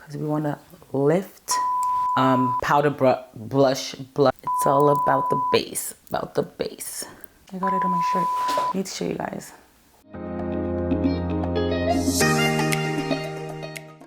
because we want to lift. Powder blush. It's all about the base, I got it on my shirt. I need to show you guys.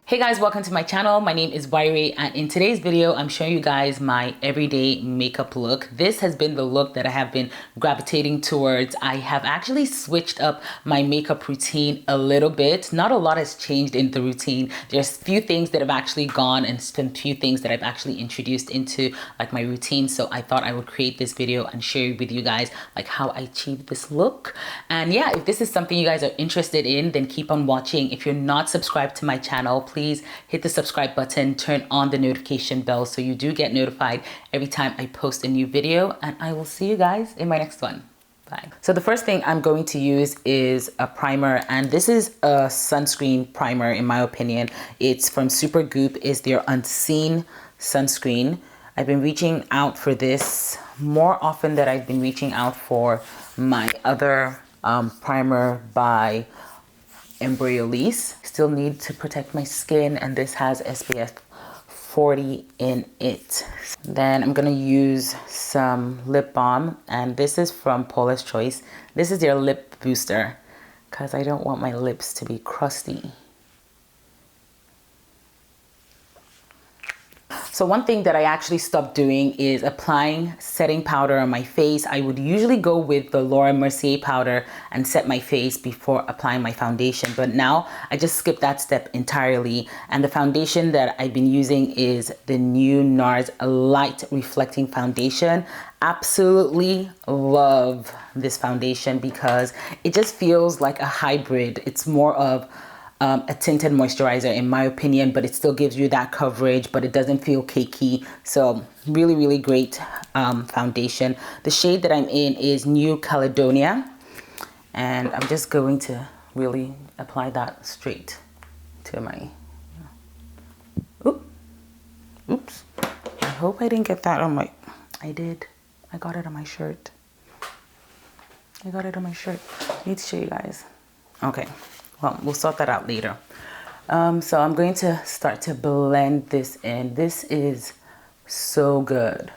Hey guys, welcome to my channel. My name is Yray, and in today's video, I'm showing you guys my everyday makeup look. This has been the look that I have been gravitating towards. I have actually switched up my makeup routine a little bit. Not a lot has changed in the routine. There's a few things that have actually gone and some few things that I've actually introduced into like my routine. So I thought I would create this video and share with you guys like how I achieved this look. And yeah, if this is something you guys are interested in, then keep on watching. If you're not subscribed to my channel, please hit the subscribe button, turn on the notification bell so you do get notified every time I post a new video, and I will see you guys in my next one. Bye. So the first thing I'm going to use is a primer, and this is a sunscreen primer in my opinion. It's from Supergoop. It's their Unseen sunscreen. I've been reaching out for this more often than I've been reaching out for my other primer by Embryolisse. Still need to protect my skin, and this has SPF 40 in it. Then I'm gonna use some lip balm, and this is from Paula's Choice. This is their lip booster because I don't want my lips to be crusty. So one thing that I actually stopped doing is applying setting powder on my face. I would usually go with the Laura Mercier powder and set my face before applying my foundation. But now I just skip that step entirely. And the foundation that I've been using is the new NARS Light Reflecting Foundation. Absolutely love this foundation because it just feels like a hybrid. It's more of a tinted moisturizer in my opinion, but it still gives you that coverage, but it doesn't feel cakey. So really great foundation. The shade that I'm in is New Caledonia, and I'm just going to really apply that straight to my oops, I hope I didn't get that on my I did. I got it on my shirt. I need to show you guys. Okay, well, we'll sort that out later. So I'm going to start to blend this in. This is so good.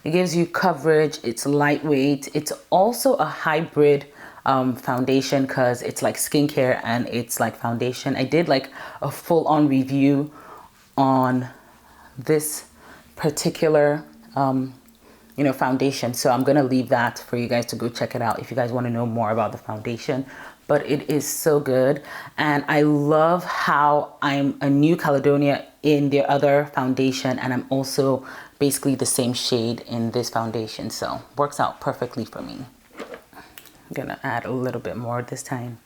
It gives you coverage. It's lightweight. It's also a hybrid foundation because it's like skincare and it's like foundation. I did like a full-on review on this particular foundation, so I'm gonna leave that for you guys to go check it out if you guys want to know more about the foundation. But it is so good, and I love how I'm a New Caledonia in their other foundation, and I'm also basically the same shade in this foundation, so works out perfectly for me. I'm gonna add a little bit more this time.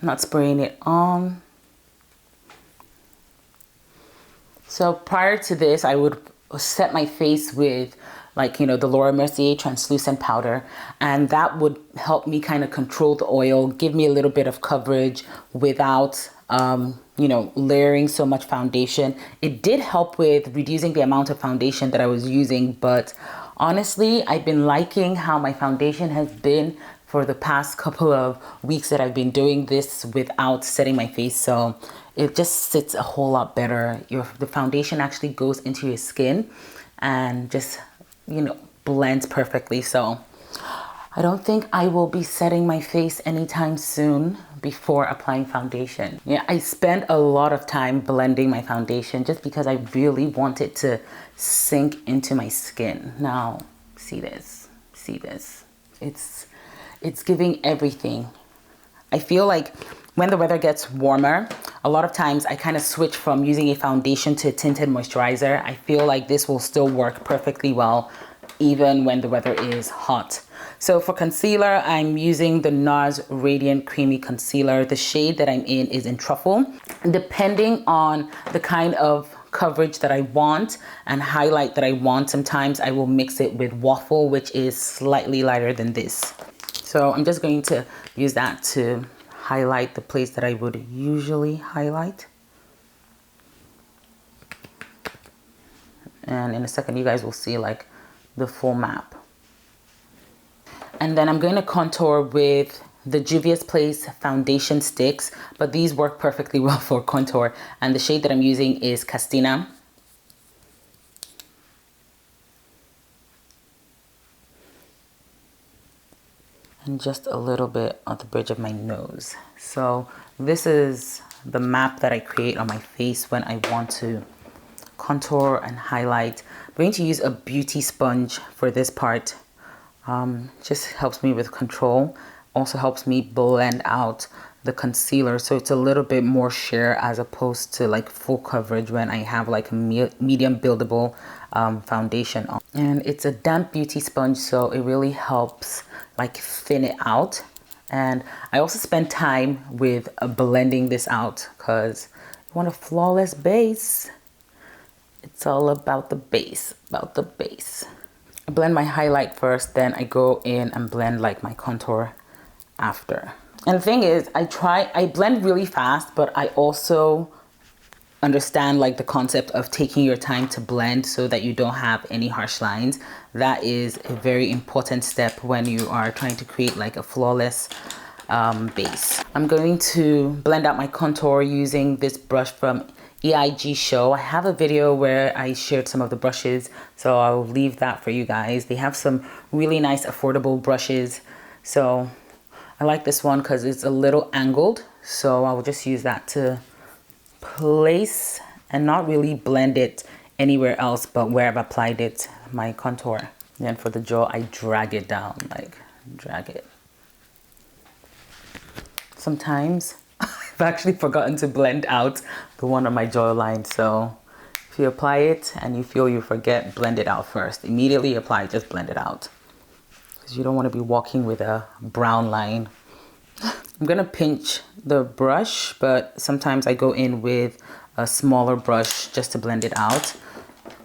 I'm not spraying it on. So prior to this, I would set my face with the Laura Mercier translucent powder, and that would help me kind of control the oil, give me a little bit of coverage without layering so much foundation. It did help with reducing the amount of foundation that I was using, but honestly, I've been liking how my foundation has been for the past couple of weeks that I've been doing this without setting my face. So it just sits a whole lot better. The foundation actually goes into your skin and just blends perfectly. So I don't think I will be setting my face anytime soon before applying foundation. Yeah, I spend a lot of time blending my foundation just because I really want it to sink into my skin. Now, see this. It's giving everything. I feel like when the weather gets warmer, a lot of times I kind of switch from using a foundation to a tinted moisturizer. I feel like this will still work perfectly well even when the weather is hot. So for concealer, I'm using the NARS Radiant Creamy Concealer. The shade that I'm in is in Truffle. Depending on the kind of coverage that I want and highlight that I want, sometimes I will mix it with Waffle, which is slightly lighter than this. So I'm just going to use that to highlight the place that I would usually highlight. And in a second, you guys will see the full map. And then I'm going to contour with the Juvia's Place foundation sticks, but these work perfectly well for contour. And the shade that I'm using is Castina. And just a little bit on the bridge of my nose. So this is the map that I create on my face when I want to contour and highlight. I'm going to use a beauty sponge for this part. Just helps me with control. Also helps me blend out the concealer, so it's a little bit more sheer as opposed to like full coverage when I have like a medium buildable foundation on. And it's a damp beauty sponge, so it really helps like thin it out. And I also spend time with blending this out because you want a flawless base. It's all about the base, about the base. I blend my highlight first, then I go in and blend like my contour after. And the thing is, I blend really fast, but I also understand like the concept of taking your time to blend so that you don't have any harsh lines. That is a very important step when you are trying to create like a flawless base. I'm going to blend out my contour using this brush from EIG Show. I have a video where I shared some of the brushes, so I'll leave that for you guys. They have some really nice affordable brushes. So I like this one because it's a little angled, so I will just use that to place and not really blend it anywhere else but where I've applied it, my contour. Then for the jaw, I drag it down, like drag it. Sometimes I've actually forgotten to blend out the one on my jawline, so if you apply it and you feel you forget, blend it out first. Immediately apply, just blend it out, because you don't want to be walking with a brown line. I'm gonna pinch the brush, but sometimes I go in with a smaller brush just to blend it out.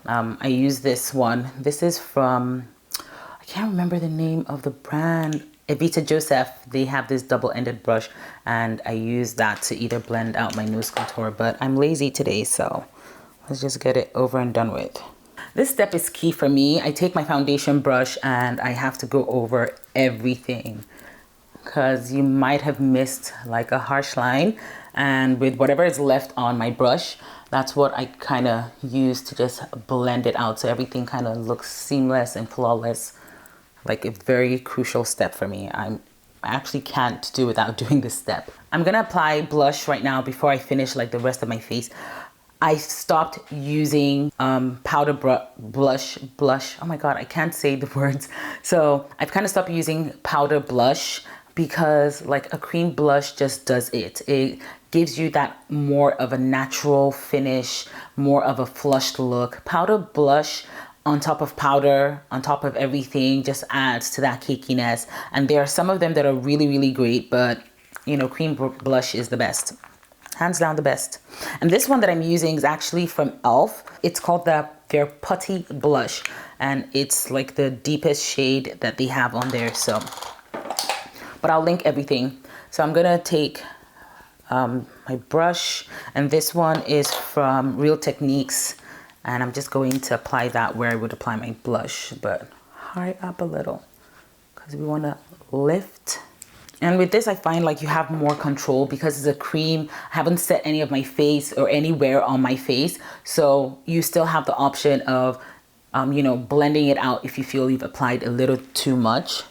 I use this one. This is from, I can't remember the name of the brand, Evita Joseph. They have this double-ended brush, and I use that to either blend out my nose contour, but I'm lazy today, so let's just get it over and done with. This step is key for me. I take my foundation brush and I have to go over everything, because you might have missed like a harsh line, and with whatever is left on my brush, that's what I kind of use to just blend it out so everything kind of looks seamless and flawless. Like a very crucial step for me. I actually can't do without doing this step. I'm gonna apply blush right now before I finish like the rest of my face. I stopped using powder blush. Oh my god, I can't say the words. So I've kind of stopped using powder blush because like a cream blush just does it. It gives you that more of a natural finish, more of a flushed look. Powder blush on top of powder, on top of everything, just adds to that cakiness. And there are some of them that are really, really great, but you know, cream blush is the best. Hands down the best. And this one that I'm using is actually from e.l.f. It's called the Fair Putty Blush, and it's like the deepest shade that they have on there. So, but I'll link everything. So I'm gonna take my brush, and this one is from Real Techniques, and I'm just going to apply that where I would apply my blush, but high up a little, because we want to lift. And with this, I find like you have more control because it's a cream. I haven't set any of my face or anywhere on my face, so you still have the option of you know, blending it out if you feel you've applied a little too much.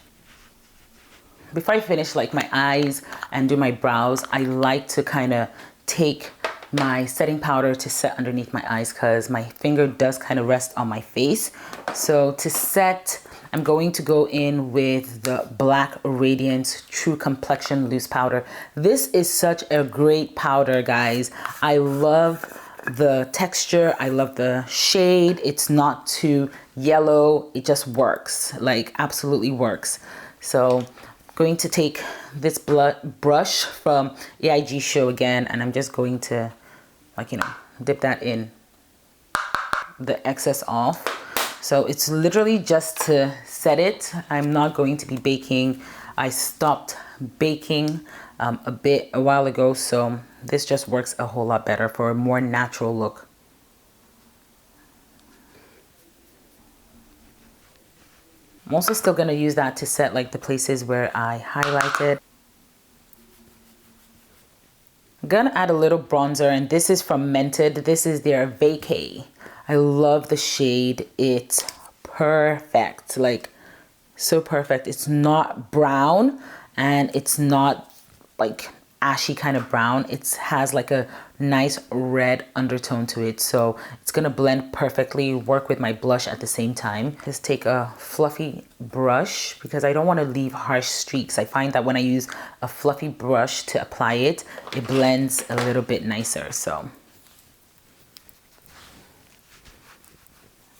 Before I finish like my eyes and do my brows, I like to kind of take my setting powder to set underneath my eyes because my finger does kind of rest on my face. So to set, I'm going to go in with the Black Radiance True Complexion Loose Powder. This is such a great powder, guys. I love the texture. I love the shade. It's not too yellow. It just works, like absolutely works. So going to take this brush from EIG Show again, and I'm just going to, like, you know, dip that in, the excess off. So it's literally just to set it. I'm not going to be baking. I stopped baking a while ago, so this just works a whole lot better for a more natural look. I'm also still gonna use that to set like the places where I highlighted. gonna add a little bronzer, and this is from Mented. This is their Vacay. I love the shade. It's perfect, like so perfect. It's not brown and it's not like ashy kind of brown. It has like a nice red undertone to it, so it's gonna blend perfectly, work with my blush at the same time. Just take a fluffy brush because I don't want to leave harsh streaks. I find that when I use a fluffy brush to apply it, it blends a little bit nicer. So I'm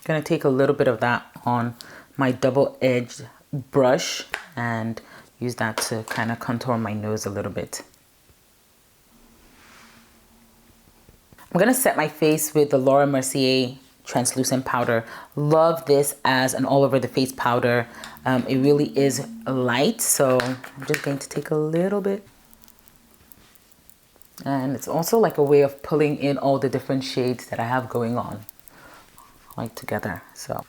gonna take a little bit of that on my double-edged brush and use that to kind of contour my nose a little bit. I'm gonna set my face with the Laura Mercier translucent powder. Love this as an all over the face powder. It really is light, so I'm just going to take a little bit. And it's also like a way of pulling in all the different shades that I have going on, like together. So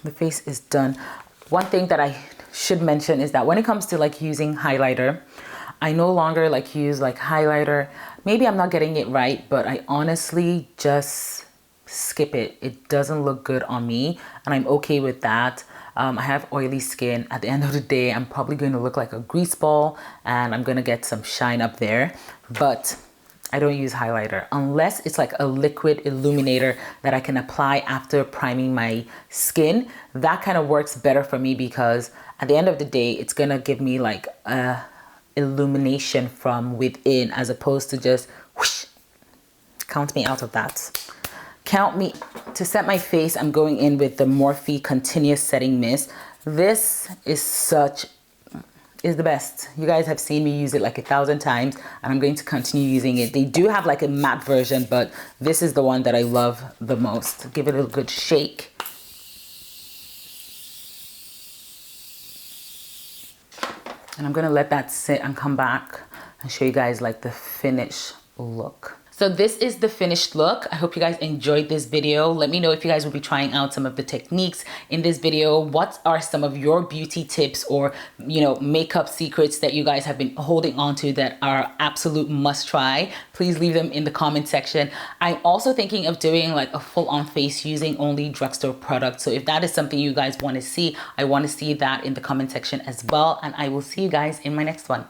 the face is done. One thing that I should mention is that when it comes to like using highlighter, I no longer like use like highlighter. Maybe I'm not getting it right, but I honestly just skip it. It doesn't look good on me, and I'm okay with that. I have oily skin. At the end of the day, I'm probably going to look like a grease ball, and I'm gonna get some shine up there, but I don't use highlighter unless it's like a liquid illuminator that I can apply after priming my skin. That kind of works better for me because at the end of the day, it's gonna give me like a illumination from within as opposed to just whoosh. Count me out of that. Count me. To set my face, I'm going in with the Morphe Continuous Setting Mist. This is the best. You guys have seen me use it like 1,000 times, and I'm going to continue using it. They do have like a matte version, but this is the one that I love the most. Give it a good shake. And I'm gonna let that sit and come back and show you guys like the finished look. So this is the finished look. I hope you guys enjoyed this video. Let me know if you guys will be trying out some of the techniques in this video. What are some of your beauty tips or, you know, makeup secrets that you guys have been holding on to that are absolute must try? Please leave them in the comment section. I'm also thinking of doing like a full-on face using only drugstore products. So if that is something you guys want to see, I want to see that in the comment section as well. And I will see you guys in my next one.